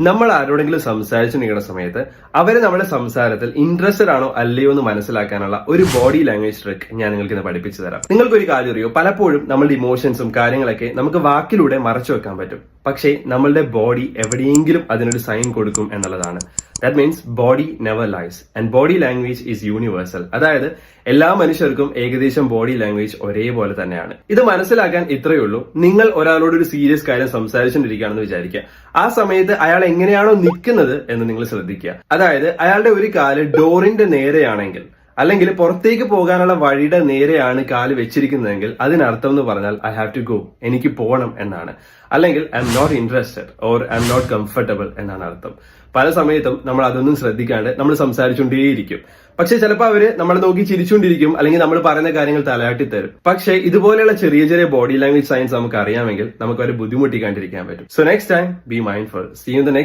നമ്മൾ ആരോടെങ്കിലും സംസാരിച്ചു നിൽക്കുന്ന സമയത്ത് അവരെ നമ്മുടെ സംസാരത്തിൽ ഇൻട്രസ്റ്റഡ് ആണോ അല്ലയോ എന്ന് മനസ്സിലാക്കാനുള്ള ഒരു ബോഡി ലാംഗ്വേജ് ട്രിക്ക് ഞാൻ നിങ്ങൾക്ക് ഇന്ന് പഠിപ്പിച്ചു തരാം. നിങ്ങൾക്കൊരു കാര്യം അറിയോ, പലപ്പോഴും നമ്മളുടെ ഇമോഷൻസും കാര്യങ്ങളൊക്കെ നമുക്ക് വാക്കിലൂടെ മറച്ചു വെക്കാൻ പറ്റും. പക്ഷേ നമ്മളുടെ ബോഡി എവിടെയെങ്കിലും അതിനൊരു സൈൻ കൊടുക്കും എന്നുള്ളതാണ്. That means body never lies and body language is universal. അതായത് എല്ലാ മനുഷ്യർക്കും ഏകദേശം ബോഡി ലാംഗ്വേജ് ഒരേപോലെ തന്നെയാണ്. ഇത് മനസ്സിലാക്കാൻ ഇത്രയേ ഉള്ളൂ. നിങ്ങൾ ഒരാളോട് ഒരു സീരിയസ് കാര്യം സംസാരിച്ചുകൊണ്ടിരിക്കുകയാണെന്ന് വിചാരിക്കുക. ആ സമയത്ത് അയാൾ എങ്ങനെയാണോ നിൽക്കുന്നത് എന്ന് നിങ്ങൾ ശ്രദ്ധിക്കുക. അതായത് അയാളുടെ ഒരു കാല് ഡോറിന്റെ നേരെയാണെങ്കിൽ അല്ലെങ്കിൽ പുറത്തേക്ക് പോകാനുള്ള വഴിയുടെ നേരെയാണ് കാല് വെച്ചിരിക്കുന്നതെങ്കിൽ അതിനർത്ഥം എന്ന് പറഞ്ഞാൽ ഐ ഹാവ് ടു ഗോ, എനിക്ക് പോകണം എന്നാണ്. അല്ലെങ്കിൽ I am not interested or I am not comfortable എന്നാണ് അർത്ഥം. പല സമയത്തും നമ്മൾ അതൊന്നും ശ്രദ്ധിക്കാണ്ട് നമ്മൾ സംസാരിച്ചുകൊണ്ടേയിരിക്കും. പക്ഷെ ചിലപ്പോൾ അവര് നമ്മളെ നോക്കി ചിരിച്ചുകൊണ്ടിരിക്കും, അല്ലെങ്കിൽ നമ്മൾ പറയുന്ന കാര്യങ്ങൾ തലയാട്ടി തരും. പക്ഷെ ഇതുപോലെയുള്ള ചെറിയ ചെറിയ ബോഡി ലാംഗ്വേജ് സയൻസ് നമുക്ക് അറിയാമെങ്കിൽ നമുക്ക് അവരെ ബുദ്ധിമുട്ടിക്കാണ്ടിരിക്കാൻ പറ്റും. So next time be mindful. See you in the next